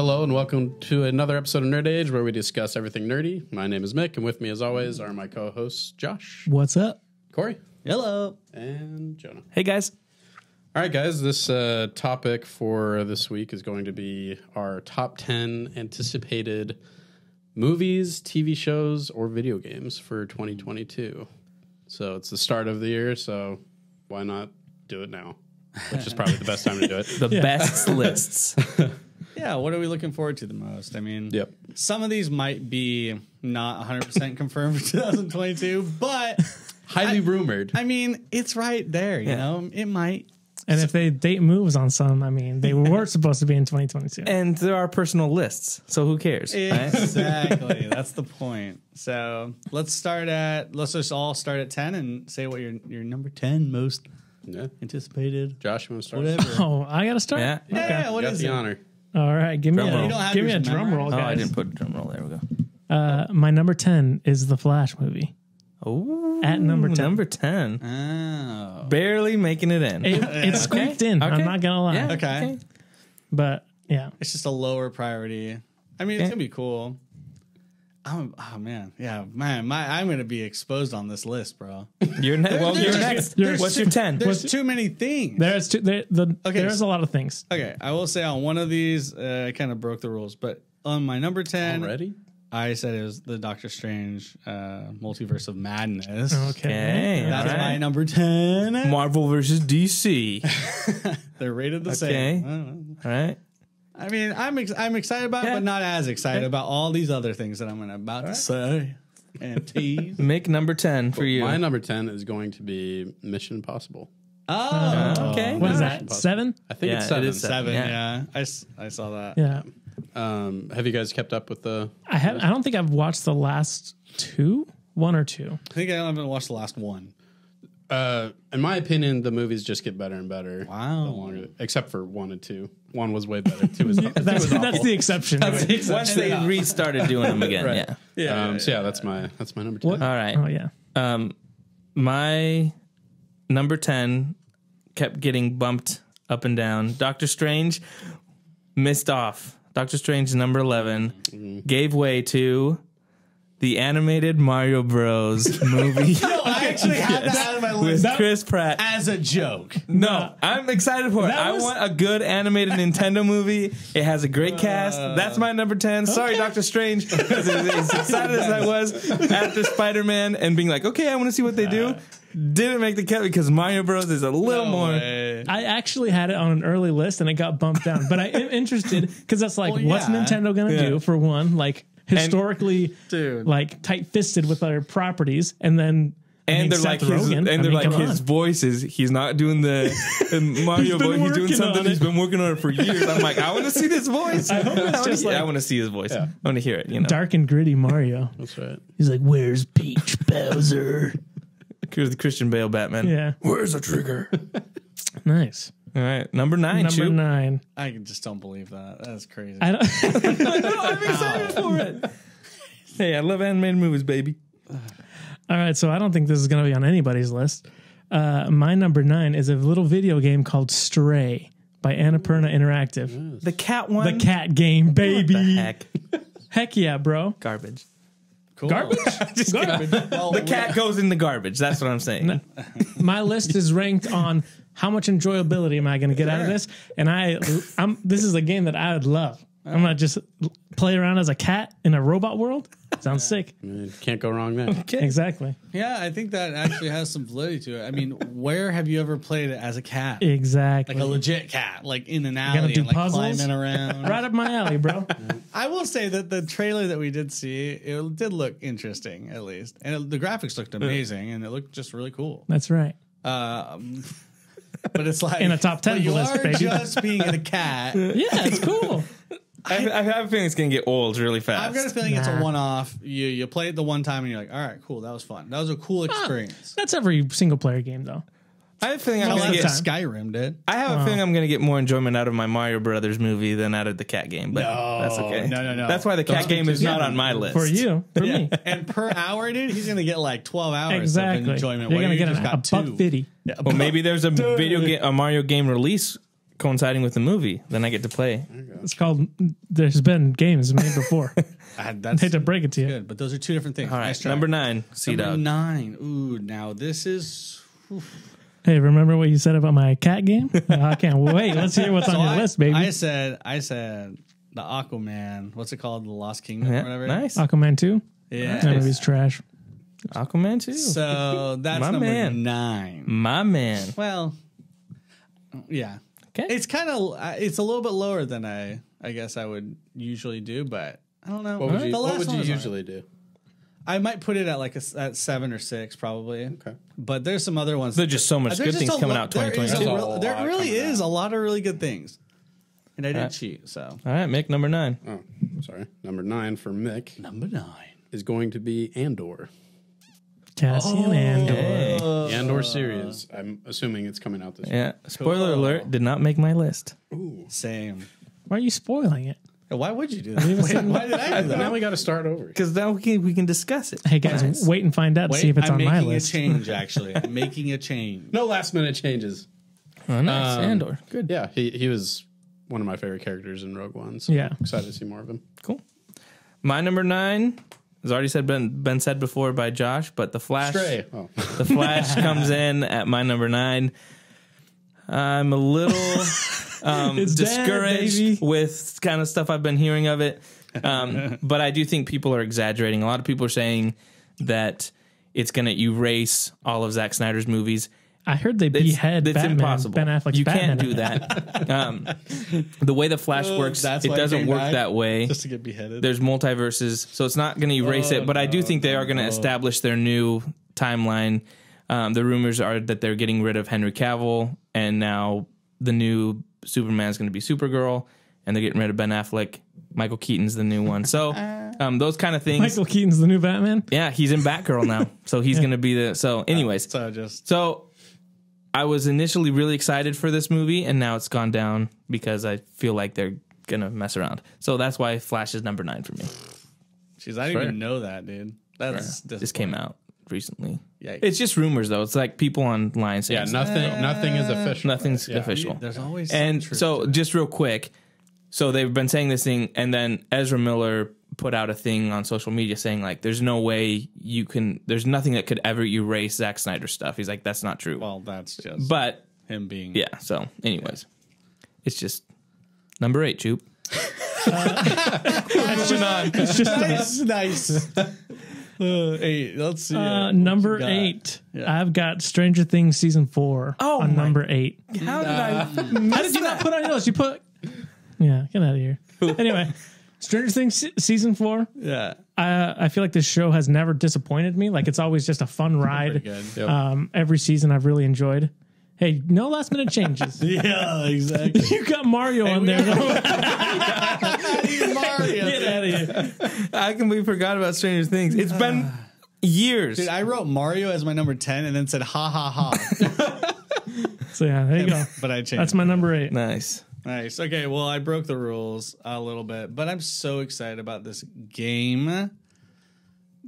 Hello and welcome to another episode of Nerd Age where we discuss everything nerdy. My name is Mick and with me as always are my co-hosts Josh. What's up? Corey. Hello. And Jonah. Hey guys. All right guys, this topic for this week is going to be our top 10 anticipated movies, TV shows, or video games for 2022. So it's the start of the year, so why not do it now? Which is probably the best time to do it. The best lists. Yeah, what are we looking forward to the most? I mean, Yep. some of these might be not 100% confirmed for 2022, but Highly rumored. I mean, it's right there, you know? It might. And if they date moves on some, I mean, they were supposed to be in 2022. And there are personal lists, so who cares? Right? Exactly. That's the point. So let's just all start at 10 and say what your number 10 most Yeah. anticipated. Josh, you want to start? Whatever. Oh, I got to start? Yeah. Yeah, what You got is the it? honor. All right, give me Drum roll. You don't have give me a yours drum roll, Oh, guys. I didn't put a drum roll. There we go. My number 10 is the Flash movie. Oh, At number 10. Number 10. Oh. Barely making it in. It squeaked in. Okay. I'm not going to lie. Yeah. Okay. But, yeah. It's just a lower priority. I mean, it's going to be cool. Oh, man. Yeah, man. I'm going to be exposed on this list, bro. You're next. What's your 10? There's too many things. There's a lot of things. Okay, I will say on one of these, I kind of broke the rules, but on my number 10, Already? I said it was the Doctor Strange Multiverse of Madness. Okay. That's all right. my number 10. Marvel versus DC. They're rated the Okay. same. I don't know. All right. I mean, I'm excited about it, Yeah. but not as excited about all these other things that I'm about to say and tease. Make number 10 for you. My number 10 is going to be Mission Impossible. Oh, okay. What is that? Impossible. 7? I think Yeah, it's it 7. is 7. yeah. I saw that. Yeah. Have you guys kept up with the... I don't think I've watched the last one or two. I think I haven't watched the last one. in my opinion, the movies just get better and better. Wow. The longer, except for 1 and 2. 1 was way better. 2 was awful. That's the exception. Once they restarted doing them again. Right. Yeah. So yeah, that's my number 10. What? All right. Oh, yeah. My number 10 kept getting bumped up and down. Doctor Strange missed off. Doctor Strange number 11 gave way to the animated Mario Bros. Movie I actually had that on my list with Chris Pratt. as a joke. No, I'm excited for it. That I was- want a good animated Nintendo movie. It has a great cast. That's my number 10. Sorry, Doctor Strange. As excited as I was after Spider-Man and being like, okay, I want to see what they do. Didn't make the cut because Mario Bros. Is a little more. Way. I actually had it on an early list and it got bumped down. But I am interested because that's like, Well, what's yeah. Nintendo going to do for one? Like historically, Dude. like tight-fisted with their properties, and then And they're like his, his voice is he's not doing the Mario voice. He's doing working something on it. he's been working on it for years. I'm like, I want to see this voice. I hope it's just like- I want to see his voice. I want to hear it. You know, dark and gritty Mario. That's right. He's like, "Where's Peach Bowser?" the Christian Bale Batman. Yeah, Where's the trigger? nice. All right, number 9. Number Shoot. 9. I just don't believe that. That's crazy. I don't. I'm excited for it. Hey, I love animated movies, baby. All right, so I don't think this is going to be on anybody's list. My number 9 is a little video game called Stray by Annapurna Interactive. The cat one. The cat game, baby. The heck? Heck yeah, bro. Garbage. Cool. Garbage? Garbage. Well, The cat goes in the garbage. That's what I'm saying. My list is ranked on how much enjoyability am I going to get out of this, and this is a game that I would love. I'm gonna just play around as a cat in a robot world. Sounds sick. Can't go wrong there. Exactly. Yeah, I think that actually has some validity to it. I mean, where have you ever played it as a cat? Exactly. Like a legit cat, like in an Gotta alley, do and, like puzzles? climbing around. Right up my alley, bro. I will say that the trailer that we did see, it did look interesting, at least, and the graphics looked amazing, and it looked just really cool. That's right. But it's like In a top 10 but you list, are baby. just being a cat. Yeah, it's cool. I have a feeling it's gonna get old really fast. I've got a feeling it's a Nah. one-off. You play it the one time, and you're like, all right, cool, that was fun. That was a cool experience. That's every single player game, though. I have a feeling I'm Most gonna of get. the time. Skyrim did. I have a feeling I'm gonna get more enjoyment out of my Mario Brothers movie than out of the cat game. But that's okay. No. That's why the cat game is not on my list. For you, for me. And per hour, dude, he's gonna get like 12 hours Exactly. of enjoyment. You're where going to you get just a got buck 2. fifty. Yeah, Well, maybe there's a video game, a Mario game release coinciding with the movie. Then I get to play. It's called. There's been games made before. I That's hate to break it to you. good, but those are two different things. All right, Nice try. number 9. Number Dog. 9. Ooh, now this is. Hey, remember what you said about my cat game? I can't wait. Let's hear what's on your list, baby. I said the Aquaman. What's it called? The Lost Kingdom, Yeah, or whatever. nice. Aquaman 2. Yeah. That movie's trash. Aquaman too. So that's My number man. 9. My man. Well, yeah. Okay. It's kind of it's a little bit lower than I guess I would usually do, but I don't know. What would The you, what last would one you was usually do? I might put it at like at 7 or 6 probably. Okay. But there's some other ones. There's just so much There's good just things a coming lo- out there is 2022. a There's a real- lot There really coming is out. a lot of really good things. And I didn't Right. cheat, so. All right, Mick, number 9. Oh, sorry. Number 9 for Mick Number 9. is going to be Andor. Cassian Andor. Hey. The Andor series. I'm assuming it's coming out this year. Yeah. Spoiler Cool. alert, did not make my list. Same. Why are you spoiling it? Why would you do that? Why did I do Now that? we got to start over. Because now we can discuss it. Hey guys, wait and find out. See if it's I'm on my making list. a change, actually. I'm making a change. No last minute changes. Oh, nice. Andor. Good. Yeah, he was one of my favorite characters in Rogue One. So Yeah. I'm excited to see more of him. Cool. My number 9 has already been said before by Josh, but the Flash. Stray. Oh. The Flash comes in at my number 9. I'm a little It's dead, discouraged baby. with kind of stuff I've been hearing of it. But I do think people are exaggerating. A lot of people are saying that it's going to erase all of Zack Snyder's movies. I heard they behead It's Batman. impossible. Ben Affleck's You Batman. can't do that. The way the Flash works, that's it why he doesn't came work back? that way. Just to get beheaded. There's multiverses, so it's not going to erase it. But I do think they are going to establish their new timeline. The rumors are that they're getting rid of Henry Cavill, and now the new Superman is going to be Supergirl, and they're getting rid of Ben Affleck. Michael Keaton's the new one. So those kind of things. Michael Keaton's the new Batman. Yeah, he's in Batgirl now, so he's going to be the. So, anyways, So I was initially really excited for this movie, and now it's gone down because I feel like they're gonna mess around. So that's why Flash is number 9 for me. jeez, I didn't even know that, dude. That's This came out recently. Yikes. It's just rumors, though. It's like people online saying Yeah, nothing is official. nothing's Yeah. official. There's always And some truth so, to it. just real quick, so they've been saying this thing, and then Ezra Miller put out a thing on social media saying like, "There's no way you can. There's nothing that could ever erase Zack Snyder stuff." He's like, "That's not true." Well, that's just But him being yeah. So, anyways, it's just number 8, Choop. It's just nice. 8. Let's see. number What you got? 8. Yeah. I've got Stranger Things season 4 Oh on my- number 8. How did I? How did you not put on your list? You put. Yeah, get out of here. Anyway, Stranger Things season 4. Yeah. I feel like this show has never disappointed me. Like it's always just a fun ride. Good. Yep. Every season I've really enjoyed. Hey, no last minute changes. Yeah, exactly. You got Mario on there. Mario. Get out of here. I completely forgot about Stranger Things. It's been years. Dude, I wrote Mario as my number 10 and then said ha ha ha. So yeah, there you go. But I changed. That's my number 8. Nice. Nice. Okay, well, I broke the rules a little bit, but I'm so excited about this game.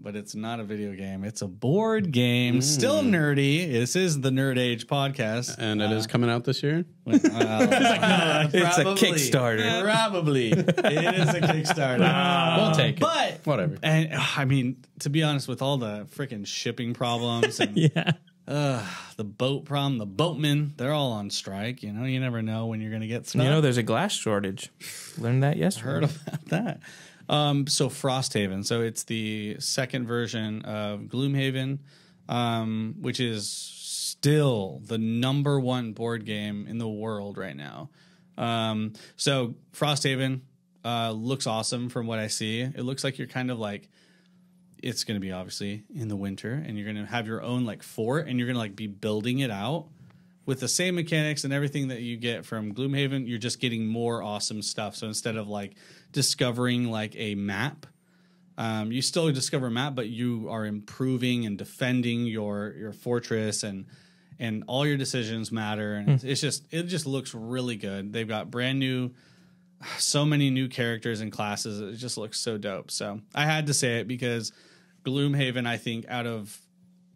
But it's not a video game. It's a board game. Still nerdy. This is the Nerd Age podcast. And it is coming out this year. It's a Kickstarter. Probably. It is a Kickstarter. We'll take it. But, Whatever. and I mean, to be honest, with all the freaking shipping problems and Yeah. the boat problem, the boatmen, they're all on strike. You know, you never know when you're going to get stuff. You know, there's a glass shortage. Learned that yesterday. Heard about that. So Frosthaven. So it's the second version of Gloomhaven, which is still the number 1 board game in the world right now. So Frosthaven looks awesome from what I see. It looks like you're kind of like, it's going to be obviously in the winter, and you're going to have your own like fort, and you're going to like be building it out with the same mechanics and everything that you get from Gloomhaven. You're just getting more awesome stuff. So instead of like discovering like a map, you still discover a map, but you are improving and defending your fortress, and all your decisions matter. And it just looks really good. They've got brand new, so many new characters and classes. It just looks so dope. So I had to say it because Gloomhaven, I think, out of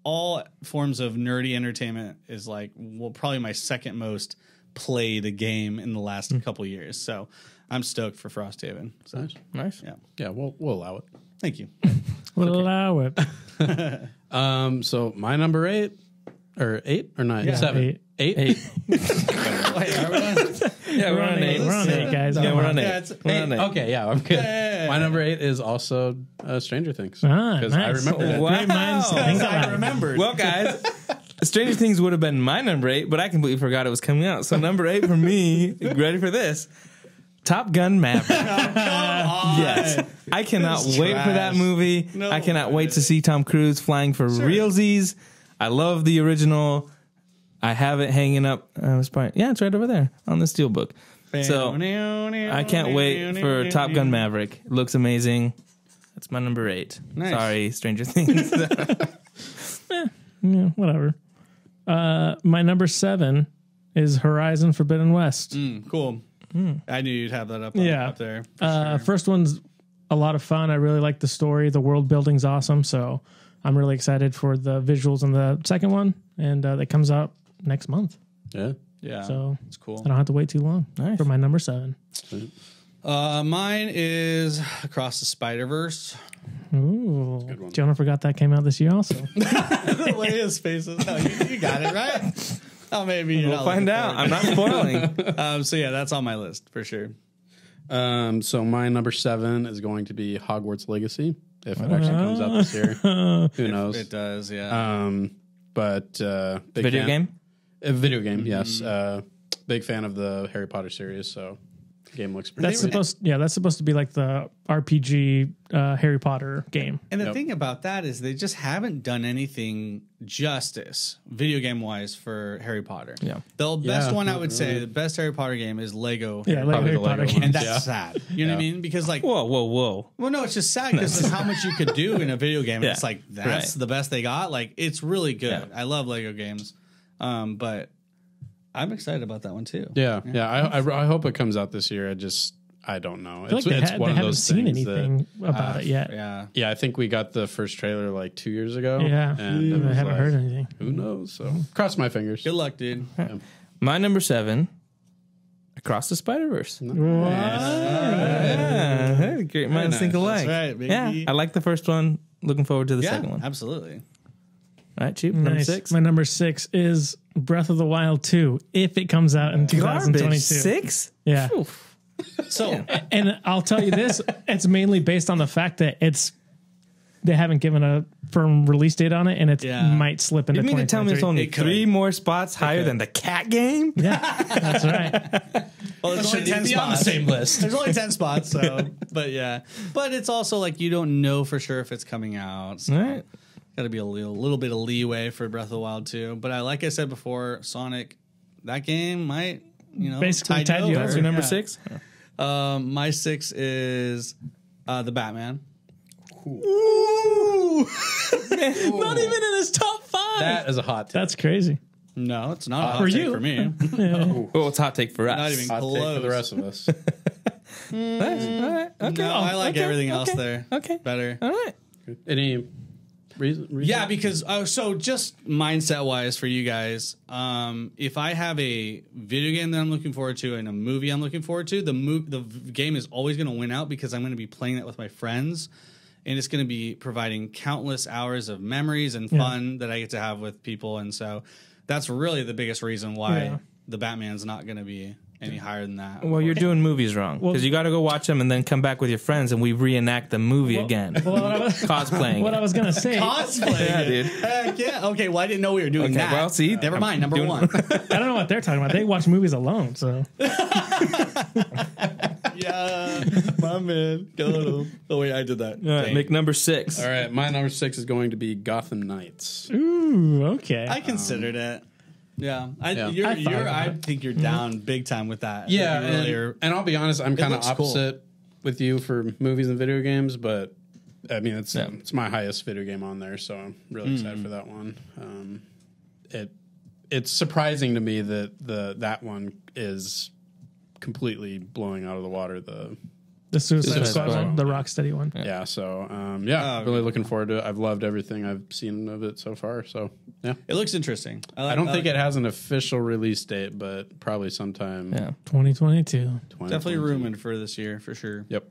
all forms of nerdy entertainment, is like, well, probably my second most played a game in the last couple years. So I'm stoked for Frosthaven. So Nice. yeah, Yeah, we'll allow it. thank you. We'll allow it. So my number 8 or 8 or 9? Yeah, 7. 8. Wait, are we on? Yeah, we're on 8. We're on 8, guys. Yeah, we're on 8. Yeah, it's We're on 8. Okay, yeah, I'm good. Yeah. My number 8 is also Stranger Things. Ah, Because nice. I remember that. Wow. Great minds think I alike. remembered. Well, guys, Stranger Things would have been my number 8, but I completely forgot it was coming out. So number 8 for me, ready for this? Top Gun Maverick. Yes. I cannot This is wait for that trash. movie. No I cannot wait to see Tom Cruise flying for realsies. I love the original. I have it hanging up. It's right over there on the steelbook. So I can't wait for Top Gun Maverick. It looks amazing. That's my number 8. Nice. Sorry, Stranger Things. Yeah, whatever. My number 7 is Horizon Forbidden West. Cool. I knew you'd have that up there. First one's a lot of fun. I really like the story. The world building's awesome. So I'm really excited for the visuals in the second one. And that comes out next month. Yeah. Yeah, So it's cool. I don't have to wait too long Nice. for my number 7. Mine is Across the Spider-Verse. Ooh. Good one. Jonah forgot that came out this year also. The way his face is. No, you got it right. Oh, maybe you're We'll not find looking out. forward I'm not spoiling. So yeah, that's on my list for sure. So my number 7 is going to be Hogwarts Legacy. If it actually comes out this year, who knows? It does, yeah. But big Video fan- game? A video game, yes. Big fan of the Harry Potter series, so the game looks pretty. That's supposed to be like the RPG Harry Potter game. And the Yep. thing about that is they just haven't done anything justice, video game wise, for Harry Potter. Yeah. The best Yeah, one I not would say, really. the best Harry Potter game is Lego. Yeah, like Probably Harry the Potter Lego game. one. And that's Yeah. sad. You know what I mean? Because like, Whoa. well, no, it's just sad because of how much you could do in a video game. Yeah. It's like that's the best they got. Like it's really good. Yeah. I love Lego games, but I'm excited about that one too. Yeah. I hope it comes out this year. I don't know. I feel like they haven't seen anything about it yet. Yeah. Yeah, I think we got the first trailer like 2 years ago. Yeah. and it I was haven't like, heard anything. Who knows? So cross my fingers. Good luck, dude. My number 7, Across the Spider-Verse. Yeah, great minds think alike. That's right, baby. Yeah, I like the first one. Looking forward to the second one. Absolutely. All right, Cheap, number Nice. 6. My number 6 is Breath of the Wild 2, if it comes out in 2022. Garbage. 6? Yeah. Oof. So And I'll tell you this, it's mainly based on the fact that they haven't given a firm release date on it, and it Yeah. might slip into You mean to tell me it's 2023. only It could. 3 more spots higher than the cat game? Yeah, that's right. well, there's only 10 be on the spots. same list. There's only 10 spots, so but yeah. But it's also like you don't know for sure if it's coming out. So All right. got to be a little bit of leeway for Breath of the Wild too. But like I said before, Sonic, that game might, Basically tide tied you over. That's your number Yeah. 6? My 6 is the Batman. Ooh. Not even in his top 5. That is a hot take. That's crazy. No, it's not a hot For take you. for me. Oh, it's hot take for us. Not even Hot take for the close. rest of us. Nice. All right. Okay. No, I like Okay. everything else Okay. there. Okay. Better. All right. Any reason? Yeah, because so just mindset wise for you guys, if I have a video game that I'm looking forward to and a movie I'm looking forward to, the game is always going to win out because I'm going to be playing it with my friends, and it's going to be providing countless hours of memories and fun that I get to have with people, and so that's really the biggest reason why the Batman's not going to be any higher than that. Well, you're doing movies wrong because you got to go watch them and then come back with your friends and we reenact the movie again. Cosplaying. What I was going to say, Cosplay, Yeah, dude. Heck yeah. Okay, well I didn't know we were doing Okay, that. well, see, never mind. Number doing- 1. I don't know what they're talking about. They watch movies alone, so. Yeah, my man. Go. Oh wait, I did that. All right, make number 6. All right, my number 6 is going to be Gotham Knights. Ooh, okay. I considered it. Yeah, I thought I about think you're down big time with that. Yeah, You really are- and I'll be honest, I'm kind of looks cool. opposite with you for movies and video games, but I mean it's my highest video game on there, so I'm really excited for that one. It's surprising to me that that one is completely blowing out of the water the The Suicide Suicide Squad Squad. one, the Rocksteady one. Yeah, so really looking forward to it. I've loved everything I've seen of it so far. So yeah, It looks interesting. I don't think it has an official release date, but probably sometime. 2022. 2022. Definitely rumored for this year for sure. Yep.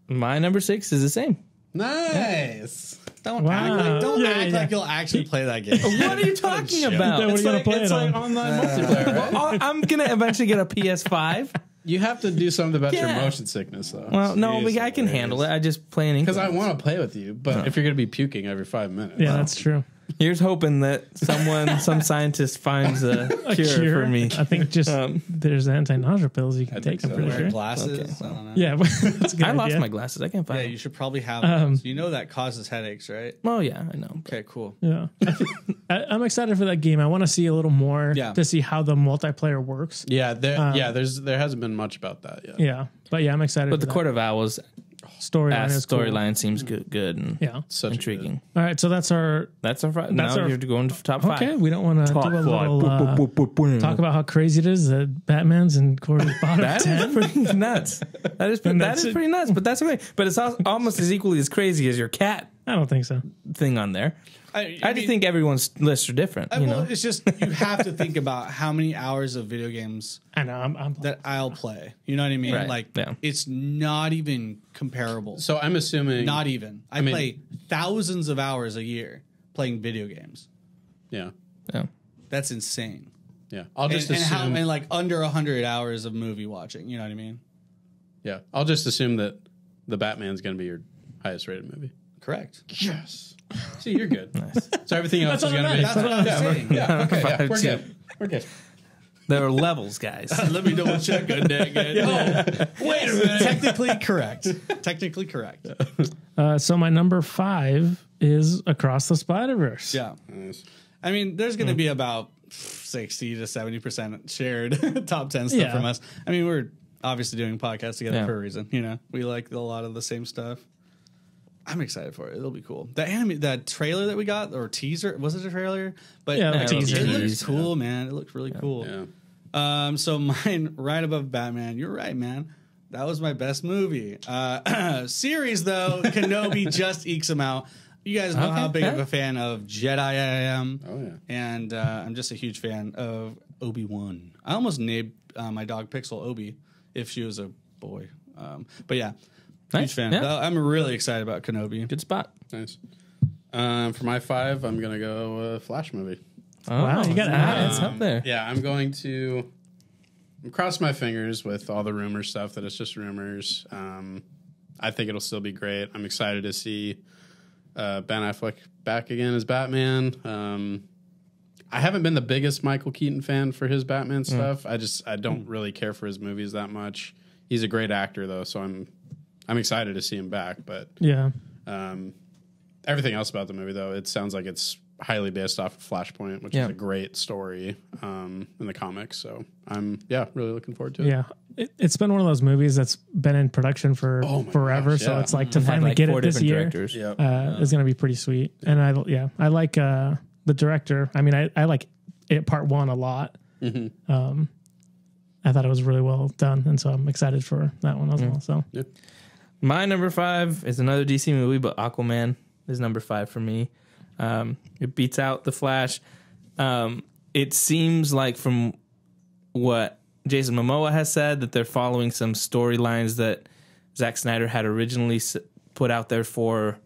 My number 6 is the same. Nice. Don't Wow. act like Yeah, yeah. like you'll actually play that game. What are you talking about? Then what are you gonna play it on? online multiplayer. Right? Oh, I'm gonna eventually get a PS5. You have to do something about your Yeah. motion sickness, though. Well, no, Jeez but I can Louise. handle it. I just play an Because I increments. want to play with you, but if you're going to be puking every 5 minutes, Yeah, that's true. Here's hoping that some scientist finds a cure for me. I think just there's anti-nausea pills you can take. think I'm so. pretty Wear sure. glasses. I don't know. Yeah, that's a good I lost idea. my glasses. I can't find Yeah, them. you should probably have those. You know that causes headaches, right? Oh yeah, I know. Okay, cool. Yeah, I'm excited for that game. I want to see a little more Yeah. to see how the multiplayer works. yeah, there hasn't been much about that yet. Yeah, but yeah, I'm excited. But for the Court of Owls storyline is cool. storyline seems good and Yeah. Such intriguing. All right, so that's our. That's our now our- you're going to top 5. Okay, we don't want to do a little talk about how crazy it is that Batman's in Corey's bottom That 10. is pretty nuts. That is pretty nuts. But that's okay. But it's almost as equally as crazy as your cat I don't think so. thing on there. I I just think everyone's lists are different. You well, know, it's just you have to think about how many hours of video games I know. I'm that I'll play. You know what I mean? Right, Like yeah. it's not even comparable. So I'm assuming. Not even. I mean- play thousands of hours a year playing video games. Yeah. yeah. That's insane. Yeah. I'll just and assume. and like under 100 hours of movie watching. You know what I mean? yeah. I'll just assume that the Batman's going to be your highest rated movie. Correct. Yes. See, you're good. So everything else is going to be. That's what I'm saying. Yeah. Okay. Yeah, we're good. We're good. There are levels, guys. Let me double check on that again. Oh, wait a minute. Technically correct. Technically correct. So my number 5 is Across the Spider-Verse. Yeah. Nice. I mean, there's going to be about 60 to 70% shared top 10 stuff Yeah. from us. I mean, we're obviously doing podcasts together Yeah. for a reason. You know, we like a lot of the same stuff. I'm excited for it. It'll be cool. That trailer that we got, or teaser, was it a trailer? But Yeah, like it teaser. looks cool, man. It looked really cool. Yeah. So mine right above Batman. You're right, man. That was my best movie. Series though, Kenobi just ekes him out. You guys know how big of a fan of Jedi I am. Oh, yeah. And I'm just a huge fan of Obi-Wan. I almost named my dog Pixel Obi if she was a boy. But yeah, Nice. huge fan. Yeah. I'm really excited about Kenobi. Good spot. Nice. For my 5, I'm going to go Flash movie. Wow, you got it's up there. Yeah, I'm going to cross my fingers with all the rumor stuff that it's just rumors. I think it'll still be great. I'm excited to see Ben Affleck back again as Batman. I haven't been the biggest Michael Keaton fan for his Batman stuff. I don't really care for his movies that much. He's a great actor though, so I'm excited to see him back. But Yeah. everything else about the movie though, it sounds like it's highly based off of Flashpoint, which is a great story in the comics. So I'm really looking forward to it. Yeah. It's been one of those movies that's been in production for forever. gosh, so yeah. it's like to Had finally like get 4 it this different year directors. Yep. is going to be pretty sweet. And I like the director. I mean, I like it part 1 a lot. I thought it was really well done. And so I'm excited for that one as well. So My number 5 is another DC movie, but Aquaman is number 5 for me. It beats out The Flash. It seems like from what Jason Momoa has said that they're following some storylines that Zack Snyder had originally put out there for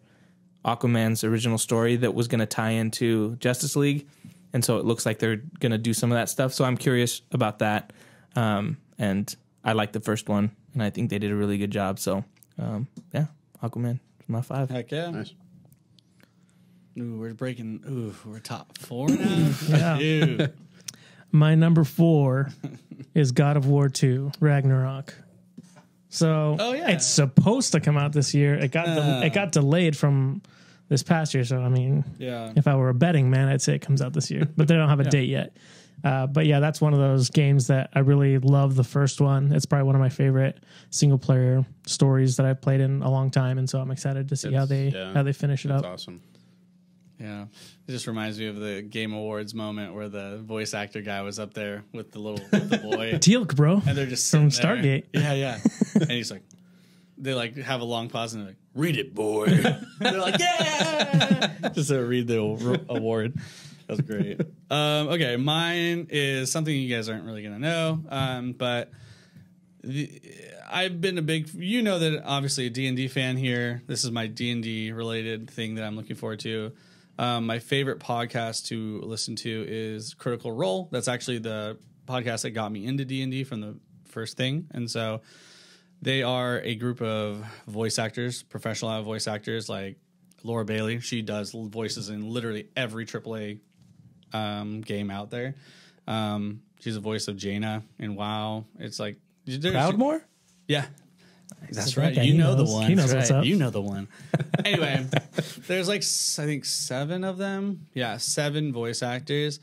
Aquaman's original story that was going to tie into Justice League. And so it looks like they're going to do some of that stuff. So I'm curious about that. And I like the first one, and I think they did a really good job. So, Aquaman is my 5. Heck yeah. Nice. Ooh, we're top 4 now. Yeah. Dude. my number 4 is God of War 2 Ragnarok. So it's supposed to come out this year. It got delayed from this past year. So I mean, if I were a betting man, I'd say it comes out this year, but they don't have a date yet. But yeah, that's one of those games that I really love. The first one, it's probably one of my favorite single player stories that I've played in a long time, and so I'm excited to see how they finish it up. That's awesome. Yeah, it just reminds me of the Game Awards moment where the voice actor guy was up there with the boy, Teal'c, bro, and they're just from sitting there. Stargate. Yeah, and he's like, they like have a long pause and they're like, read it, boy. They're like, yeah, just to read the award. That's great. Okay, mine is something you guys aren't really gonna know, but I've been a big, that obviously a D&D fan here. This is my D&D related thing that I'm looking forward to. My favorite podcast to listen to is Critical Role. That's actually the podcast that got me into D&D from the first thing. And so they are a group of voice actors, professional voice actors, like Laura Bailey. She does voices in literally every AAA game out there. She's a voice of Jaina in WoW. It's like Proudmore? Yeah. That's right. Okay, You he know the knows. one. He knows That's what's up. You know the one. Anyway, there's like, I think 7 of them. Yeah, 7 voice actors.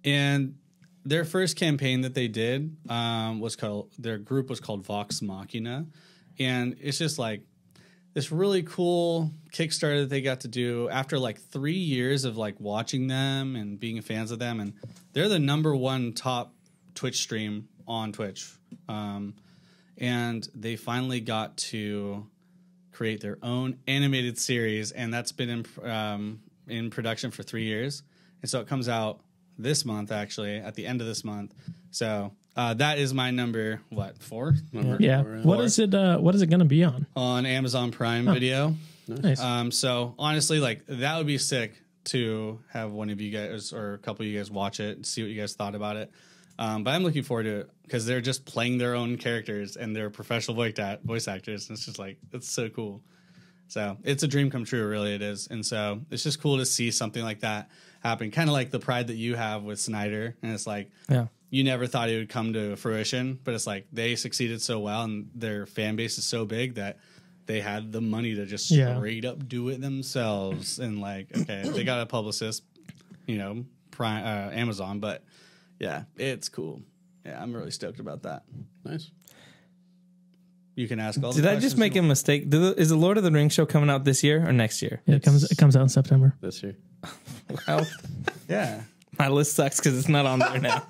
And their first campaign that they did their group was called Vox Machina. And it's just like this really cool Kickstarter that they got to do after like 3 years of like watching them and being fans of them. And they're the #1 top Twitch stream on Twitch. And they finally got to create their own animated series, and that's been in production for 3 years. And so it comes out this month, actually, at the end of this month. So that is my number, 4? Yeah. What is it going to be on? On Amazon Prime Video. Nice. So honestly, like that would be sick to have one of you guys or a couple of you guys watch it and see what you guys thought about it. But I'm looking forward to it because they're just playing their own characters and they're professional voice actors. And it's just like, it's so cool. So it's a dream come true, really it is. And so it's just cool to see something like that happen. Kind of like the pride that you have with Snyder. And it's like, you never thought it would come to fruition, but it's like they succeeded so well and their fan base is so big that they had the money to just straight up do it themselves. And like, okay, they got a publicist, Amazon, but yeah, it's cool. Yeah, I'm really stoked about that. Nice. You can ask all. Did I just make a mistake? Is the Lord of the Rings show coming out this year or next year? Yeah, it comes out in September. This year. Wow. Yeah, my list sucks because it's not on there now.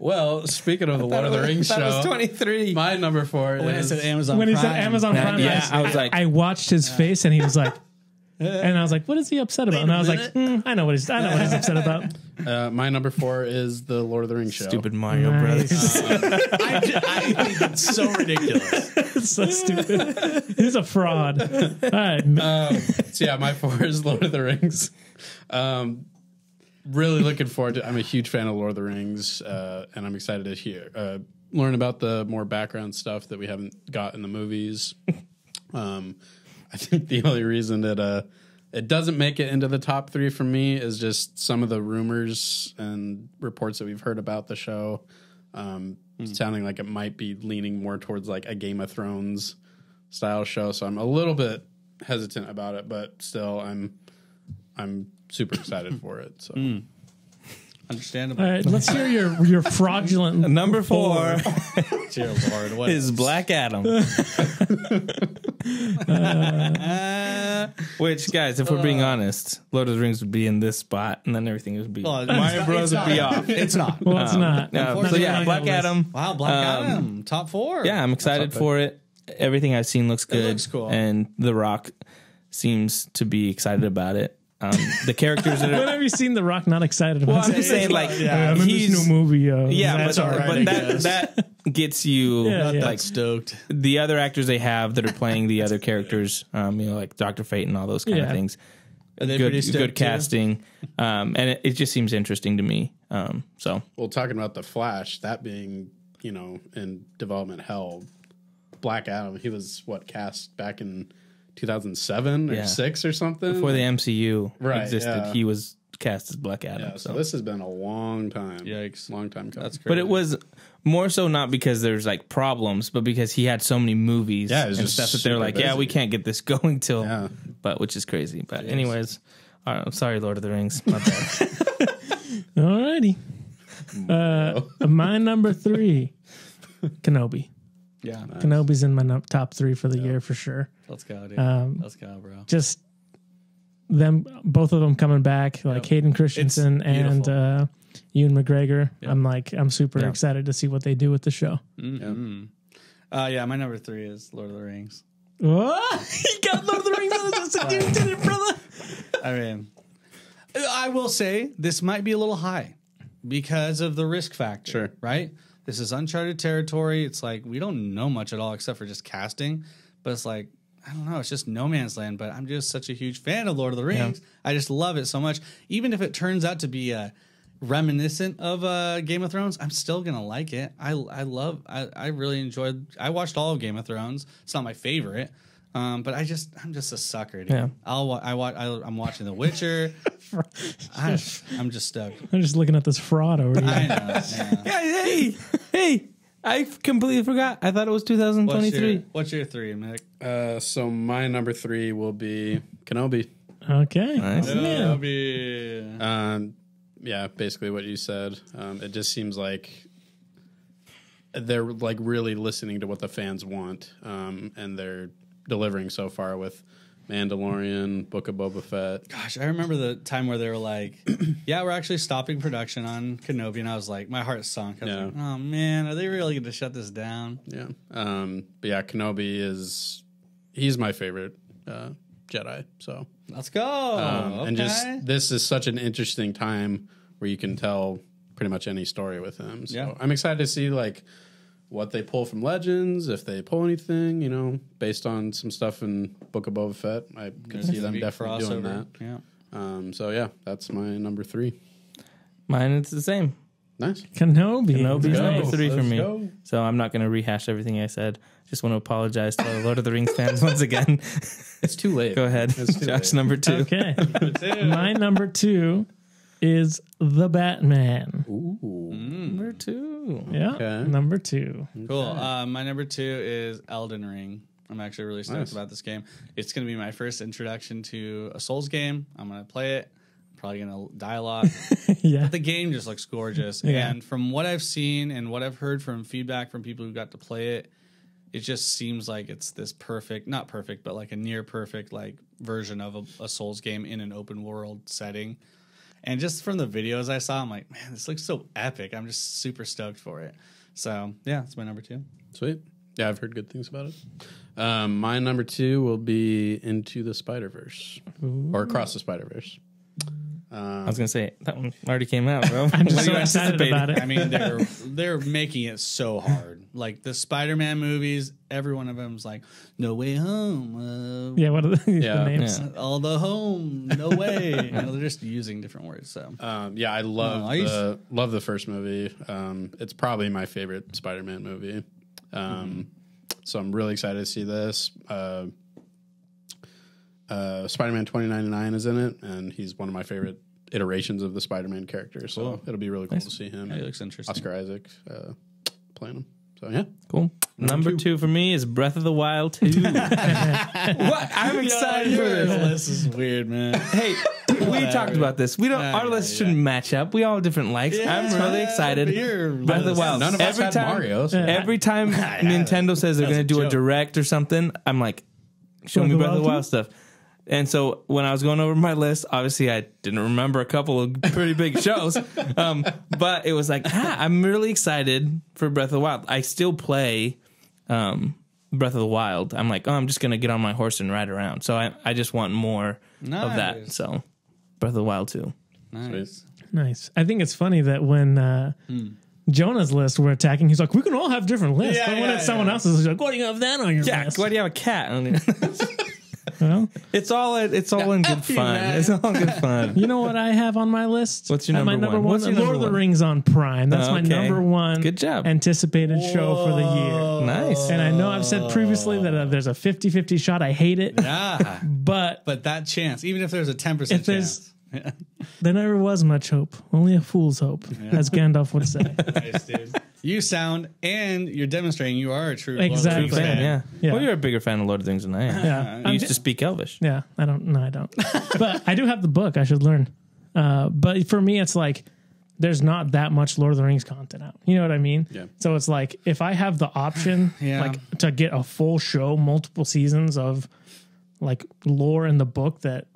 Well, speaking of the Lord of the Rings show, that was 23. my number 4 when is I said Amazon When Prime. he said Amazon Prime, Yeah, I was like, I watched his face and he was like, and I was like, what is he upset about? And I was like, I know what he's upset about. my number 4 is the Lord of the Rings show. stupid Mario Nice. Brothers. I think it's so ridiculous. It's so stupid. He's a fraud. All right. So yeah, my 4 is Lord of the Rings. Really looking forward to. I'm a huge fan of Lord of the Rings, and I'm excited to learn about the more background stuff that we haven't got in the movies. I think the only reason that it doesn't make it into the top 3 for me is just some of the rumors and reports that we've heard about the show, sounding like it might be leaning more towards like a Game of Thrones style show. So I'm a little bit hesitant about it, but still, I'm super excited for it. So. Understandable. All right, let's hear your fraudulent Number 4 Dear Lord, what is Black Adam. Which, guys, if we're being honest, Lord of the Rings would be in this spot, and then everything would be Mario Bros. Would be off. It's not. Well, it's not. So yeah, Black Adam. Wow, Black Adam, top 4. Yeah, I'm excited for it. Everything I've seen looks good. looks cool. And The Rock seems to be excited about it. The characters that When are. have you seen The Rock not excited about Well, I'm it? just saying, like, I'm in this he's. new movie. Yeah, that's but, all right. but that gets you Yeah, yeah. like Stoked. the other actors they have that are playing the other characters, like Dr. Fate and all those kind of Yeah. things. Are they pretty stoked Good too? casting, and it just seems interesting to me. So Well, talking about the Flash, that being in development hell, Black Adam, he was cast back in 2007 or 6 or something before the MCU existed, yeah. he was cast as Black Adam. Yeah, so this has been a long time. Yikes. Long time coming. That's crazy. But it was more so not because there's like problems, but because he had so many movies Yeah, it was and just stuff that they're super like, yeah, busy. we can't get this going till, Yeah. but which is crazy. But anyways, all right, I'm sorry, Lord of the Rings. My bad. Alrighty. My number 3, Kenobi. Yeah. Kenobi's in my top 3 for the year for sure. Let's go, dude. Let's go, bro. Just both of them coming back, like Hayden Christensen and Ewan McGregor. Yep. I'm super excited to see what they do with the show. Mm-hmm. Yeah, my number 3 is Lord of the Rings. What? He got Lord of the Rings on his list. You did it, brother. I mean, I will say this might be a little high because of the risk factor. Sure. Right? This is uncharted territory. It's like we don't know much at all except for just casting. But it's like, I don't know. It's just no man's land. But I'm just such a huge fan of Lord of the Rings. Yeah. I just love it so much. Even if it turns out to be reminiscent of Game of Thrones, I'm still gonna like it. I really enjoyed. I watched all of Game of Thrones. It's not my favorite, but I'm just a sucker. Dude. Yeah. I'm watching The Witcher. I'm just stoked. I'm just looking at this fraud over here. I know. Yeah. Hey! I completely forgot. I thought it was 2023. What's your 3, Mick? So my number 3 will be Kenobi. Okay. Nice. Kenobi. Yeah, basically what you said. It just seems like they're like really listening to what the fans want, and they're delivering so far with Mandalorian, Book of Boba Fett. Gosh, I remember the time where they were like, yeah, we're actually stopping production on Kenobi, and I was like, my heart sunk. I was like, oh man, are they really going to shut this down? Yeah. But yeah, Kenobi he's my favorite Jedi, so let's go. Okay. And just this is such an interesting time where you can tell pretty much any story with him. So I'm excited to see like what they pull from Legends, if they pull anything, based on some stuff in Book of Boba Fett. I could see them definitely doing that. Yeah. So yeah, that's my number 3. Mine is the same. Nice. Kenobi's number 3 for me. Go. So I'm not going to rehash everything I said. Just want to apologize to the Lord of the Rings fans once again. It's too late. Go ahead. Josh, number 2. Okay. My number 2 is The Batman. Ooh. Number 2. Yeah. Okay. Number 2. Cool. My number 2 is Elden Ring. I'm actually really stoked about this game. It's going to be my first introduction to a Souls game. I'm going to play it. I'm probably going to die a lot. Yeah. But the game just looks gorgeous. Yeah. And from what I've seen and what I've heard from feedback from people who got to play it, it just seems like it's this perfect, not perfect, but like a near perfect like version of a Souls game in an open world setting. And just from the videos I saw, I'm like, man, this looks so epic. I'm just super stoked for it. So, yeah, that's my number 2. Sweet. Yeah, I've heard good things about it. My number 2 will be Into the Spider-Verse. Or Across the Spider-Verse. I was going to say, that one already came out, bro. I'm just so excited about it. I mean, they're making it so hard. Like the Spider-Man movies, every one of them's like, No Way Home. Yeah, what are the names? Yeah. All the home, no way. They're just using different words. So yeah, I love the first movie. It's probably my favorite Spider-Man movie. So I'm really excited to see this. Spider-Man 2099 is in it, and he's one of my favorite iterations of the Spider-Man character. So it'll be really cool to see him. Yeah, he looks interesting. Oscar Isaac playing him. So yeah, cool. Number 2 for me is Breath of the Wild 2. What? I'm excited for this. This is weird, man. Hey, we talked about this. We don't. Our lists shouldn't match up. We all have different likes. Yeah, I'm really excited. Breath of the Wild. None of us had Mario. So. Every time Nintendo says they're going to do a direct or something, I'm like, show me Breath of the Wild stuff. And so when I was going over my list, obviously I didn't remember a couple of pretty big shows, but it was like, I'm really excited for Breath of the Wild. I still play Breath of the Wild. I'm like, I'm just going to get on my horse and ride around. So I just want more of that. So Breath of the Wild 2. Nice. I think it's funny that when Jonah's list were attacking, he's like, we can all have different lists. But when it's someone else's, he's like, why do you have that on your list? Why do you have a cat on it? Well, it's all in good fun. It's all good fun. You know what I have on my list? What's your number 1? What's your Lord of the Rings on Prime. That's my number 1. Good job. Anticipated show for the year. Nice. And I know I've said previously that there's a 50-50 shot. I hate it. Yeah. But that chance, even if there's a 10% chance. There never was much hope. Only a fool's hope, as Gandalf would say. Nice, dude. You sound, and you're demonstrating you are a true exactly. Lord of the Rings fan. Yeah. Well, you're a bigger fan of Lord of the Rings than I am. Yeah. You used to speak Elvish. Yeah, I don't. No, I don't. But I do have the book. I should learn. But for me, it's like there's not that much Lord of the Rings content out. You know what I mean? Yeah. So it's like if I have the option, like to get a full show, multiple seasons of like lore in the book that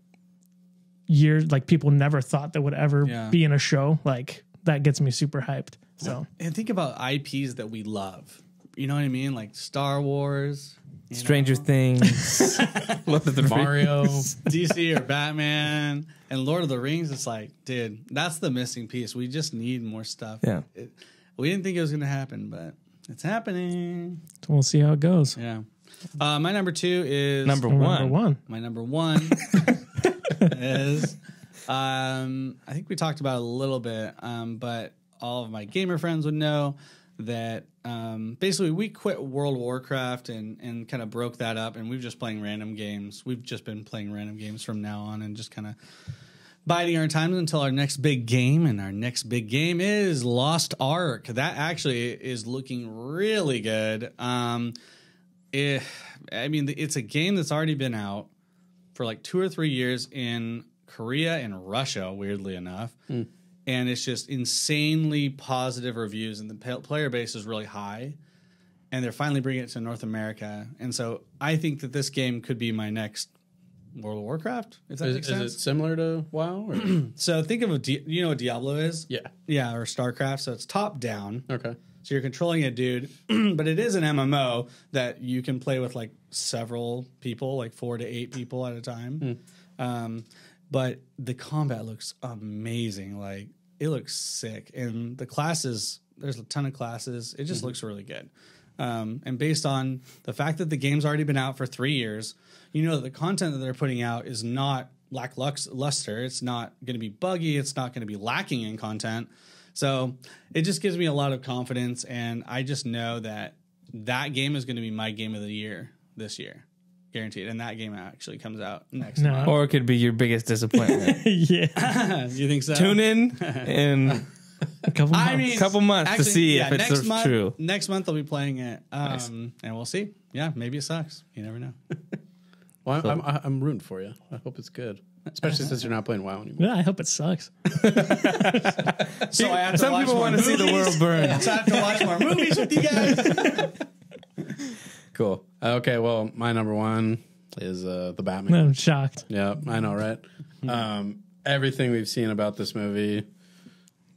people never thought that would ever be in a show, like that gets me super hyped. So and think about IPs that we love. you know what I mean? Like Star Wars, Stranger Things, Lord of the Mario. DC or Batman, and Lord of the Rings. It's like, dude, that's the missing piece. We just need more stuff. Yeah. We didn't think it was going to happen, but it's happening. We'll see how it goes. Yeah. My number 2 is number one. My number 1 is I think we talked about it a little bit, but all of my gamer friends would know that basically we quit World of Warcraft and kind of broke that up, and we've just playing random games. We've just been playing random games from now on and just kind of biding our times until our next big game, and our next big game is Lost Ark. That actually is looking really good. It's a game that's already been out for like 2 or 3 years in Korea and Russia, weirdly enough. And it's just insanely positive reviews, and the player base is really high. And they're finally bringing it to North America. And so I think that this game could be my next World of Warcraft, if that makes sense. Is it similar to WoW? Or? So think of you know what Diablo is? Yeah. Yeah, or StarCraft. So it's top down. Okay. So you're controlling a dude, but it is an MMO that you can play with like several people, like 4 to 8 people at a time. But the combat looks amazing. Like, it looks sick. And the classes, there's a ton of classes. It just looks really good. And based on the fact that the game's already been out for 3 years, you know that the content that they're putting out is not lackluster. It's not going to be buggy. It's not going to be lacking in content. So it just gives me a lot of confidence. And I just know that that game is going to be my game of the year this year. Guaranteed. And that game actually comes out next month. Or it could be your biggest disappointment. Yeah. You think so? Tune in A couple months. couple months to see if it's true. Next month I'll be playing it. Nice. And we'll see. Yeah, maybe it sucks. You never know. Well, I'm rooting for you. I hope it's good, especially since you're not playing WoW anymore. Yeah, I hope it sucks. So I have to Some watch people more want to see the world burn. So I have to watch more movies with you guys. Cool. Okay, well, my number 1 is the Batman. I'm shocked. Yeah, I know, right? Everything we've seen about this movie,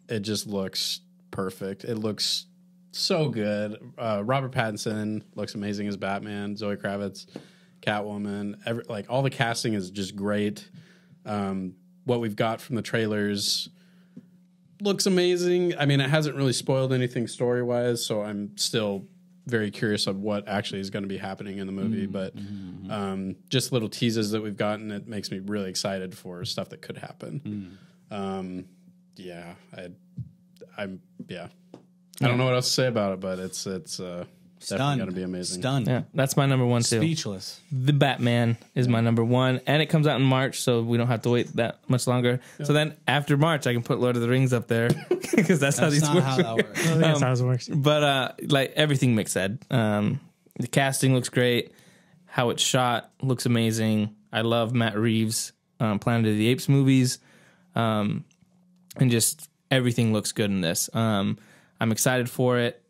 it just looks perfect. It looks so good. Robert Pattinson looks amazing as Batman. Zoe Kravitz, Catwoman. All the casting is just great. What we've got from the trailers looks amazing. I mean, it hasn't really spoiled anything story-wise, so I'm still very curious of what actually is going to be happening in the movie. But just little teases that we've gotten, it makes me really excited for stuff that could happen. Yeah, I don't know what else to say about it, but it's definitely going to be amazing. Stunned. Yeah, that's my number 1 too. Speechless. The Batman is my number 1, and it comes out in March, so we don't have to wait that much longer. Yeah. So then after March, I can put Lord of the Rings up there because that's how these not work. how that works. That's how it works. But like everything Mick said, the casting looks great. How it's shot looks amazing. I love Matt Reeves' Planet of the Apes movies, and just everything looks good in this. I'm excited for it.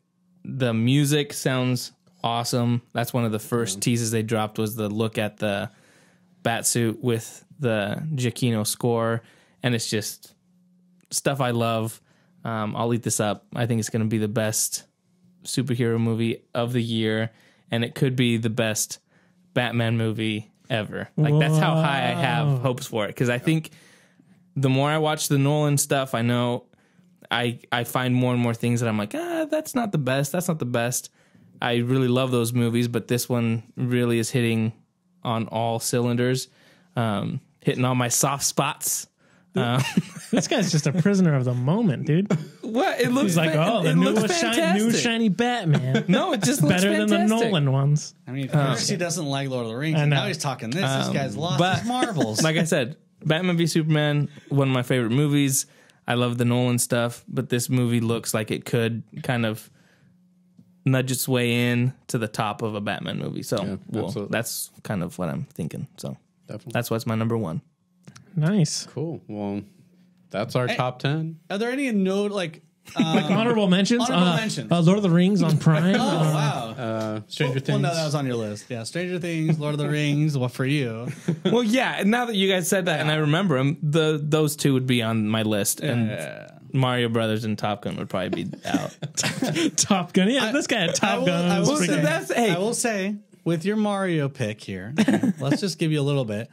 The music sounds awesome. That's one of the first teases they dropped was the look at the Batsuit with the Giacchino score, and it's just stuff I love. I'll eat this up. I think it's going to be the best superhero movie of the year, and it could be the best Batman movie ever. Like, that's how high I have hopes for it, because I think the more I watch the Nolan stuff, I know I find more and more things that I'm like, that's not the best. That's not the best. I really love those movies, but this one really is hitting on all cylinders, hitting all my soft spots. This guy's just a prisoner of the moment, dude. What? It looks He's like, the new shiny Batman. No, it just looks better than the Nolan ones. I mean, first he doesn't like Lord of the Rings, and now he's talking this. This guy's lost his marbles. Like I said, Batman v Superman, one of my favorite movies. I love the Nolan stuff, but this movie looks like it could kind of nudge its way in to the top of a Batman movie. So that's kind of what I'm thinking. So Definitely. That's what's my number 1. Nice. Cool. Well, that's our top 10. Are there any honorable mentions? Honorable mentions. Lord of the Rings on Prime. Wow. Stranger Things. Well, no, that was on your list. Yeah, Stranger Things, Lord of the Rings. What for you? Well, yeah. Now that you guys said that, and I remember them, those two would be on my list. And Mario Brothers and Top Gun would probably be out. Top Gun. Yeah, this guy had Top Gun. I will, was freaking- say, I will say, with your Mario pick here, let's just give you a little bit.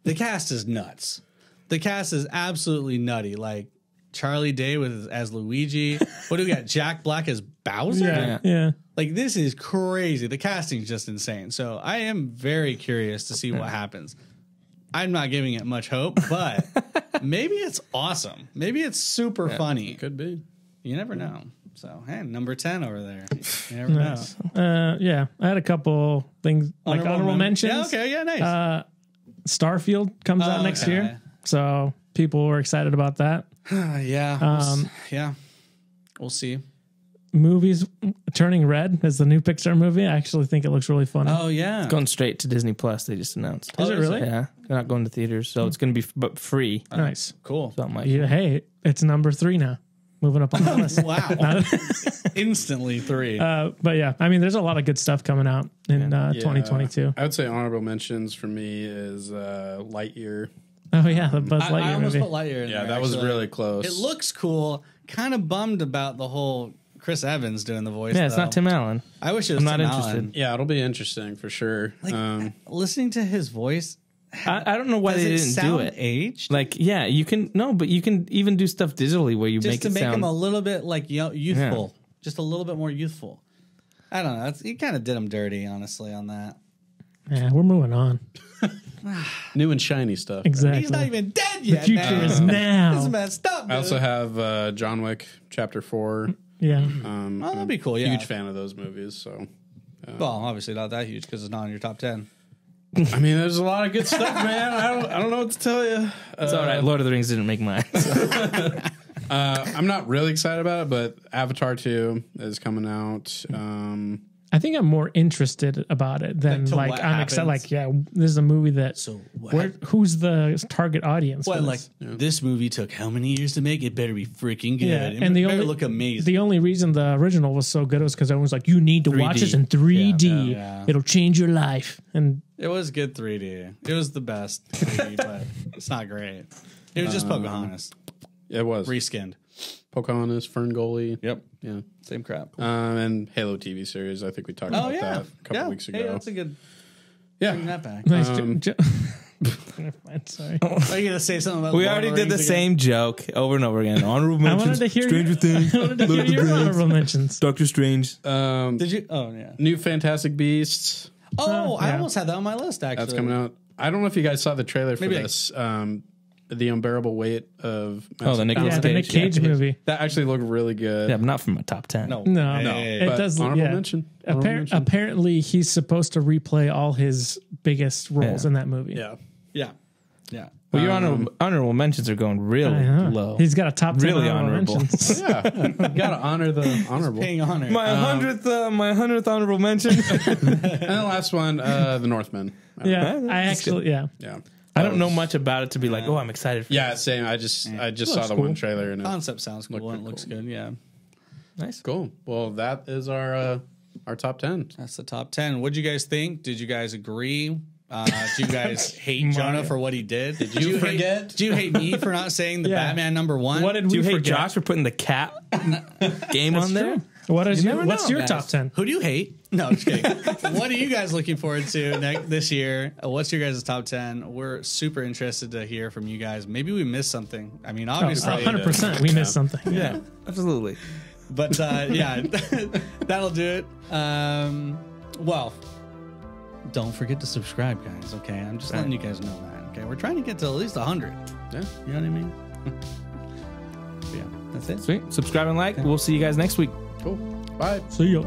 The cast is nuts. The cast is absolutely nutty. Like Charlie Day as Luigi. What do we got? Jack Black as Bowser? Yeah. Like, this is crazy. The casting's just insane. So I am very curious to see what happens. I'm not giving it much hope, but maybe it's awesome. Maybe it's super funny. Could be. You never know. So, hey, number 10 over there. You never know. Yeah, I had a couple things like honorable mentions. Yeah, okay, yeah, nice. Starfield comes out next year, so people were excited about that. Yeah. We'll see. Movies Turning Red is the new Pixar movie. I actually think it looks really funny. Oh, yeah. Going straight to Disney Plus. They just announced. Is it really? Yeah, they're not going to theaters, so it's going to be free. Nice. Cool. Something like Yeah, hey, it's number 3 now. Moving up on the list. Wow. Instantly 3. But yeah, I mean, there's a lot of good stuff coming out in 2022. I would say honorable mentions for me is Lightyear. Oh yeah, the Buzz I Lightyear almost movie. put Lightyear in Yeah, there, that was actually. really close. It looks cool. Kind of bummed about the whole Chris Evans doing the voice. Yeah, it's though. not Tim Allen. I wish it was I'm not Tim interested. Allen. Yeah, it'll be interesting for sure. Listening to his voice, I don't know why does they it didn't sound do it. aged? Like, yeah, you can but you can even do stuff digitally where you Just make to it make sound. him a little bit like youthful, just a little bit more youthful. I don't know. He kind of did him dirty, honestly, on that. Yeah, we're moving on. New and shiny stuff. Exactly. He's not even dead The yet. future man. is now. This is messed up. I also dude. have John Wick Chapter 4. Yeah. I'm that'd be cool. Yeah, Huge fan of those movies. So, Well, obviously not that huge because it's not in your top 10. I mean, there's a lot of good stuff, man. I don't know what to tell you. It's all right. Lord of the Rings didn't make mine. I'm not really excited about it, but Avatar 2 is coming out. I think I'm more interested about it than to like what I'm excited. happens. Like, yeah, this is a movie that. So Who's the target audience? What, for like this? this movie took how many years to make? It better be freaking good. Yeah, It and the better only look amazing. The only reason the original was so good was because everyone was like, "You need to watch 3D. this in 3D. Yeah. It'll change your life." And It was good 3D. It was the best 3D, but it's not great. It was just Pocahontas It was reskinned. Pocahontas, Ferngully. Yep, Yeah. same crap. And Halo TV series. I think we talked about that a couple weeks ago. Hey, that's a good. Yeah. Bring that back. nice. Never mind, sorry. Are you gonna say something about? We Lord already of did the Rings same joke over and over again. Honorable I mentions. wanted to hear Stranger Things. I wanted to hear Lord of the your Rings, honorable mentions. Doctor Strange. Again? Did you? Oh yeah. New Fantastic Beasts. Oh, I yeah. almost had that on my list. Actually, That's coming out. I don't know if you guys saw the trailer for Maybe this. The Unbearable Weight of Oh, the Nicolas Yeah, the Nick Cage movie. That actually looked really good. Yeah, but not from a top 10. No, No, Hey. it But does. honorable Yeah. mention. Honorable mention. Apparently, he's supposed to replay all his biggest roles Yeah. in that movie. Yeah. Yeah. Well, your honorable mentions are going really I know. low. He's got a top 10 Really honorable honorable. mentions. Yeah. You gotta honor the honorable. Paying honor. my 100th honorable mention. And the last one, The Northman. Yeah, That's I actually, yeah. Yeah. I don't know much about it to be like, oh, I'm excited for Yeah, same. I just saw Looks the cool. one trailer and it Concept sounds cool Looked and it looks cool. good. Yeah, Nice. cool. Well, that is our top 10. that's the top 10. What did you guys think? Did you guys agree? Do you guys hate Jonah for what he did? Did you hate- forget? Do you hate me for not saying the Yeah. Batman #1? What did Do we you hate forget? Josh for putting the cat game on there? What is never what's know, your guys. top 10? Who do you hate? No, I'm just kidding. What are you guys looking forward to this year? What's your guys' top 10? We're super interested to hear from you guys. Maybe we missed something. I mean, obviously, 100%. We missed something. Yeah, absolutely. but yeah, that'll do it. Well, don't forget to subscribe, guys. Okay, I'm just letting you guys know that. Okay, we're trying to get to at least 100. Yeah. You know what I mean? Yeah, that's it. Sweet. Subscribe and like. We'll see you guys next week. Cool. Bye. See ya.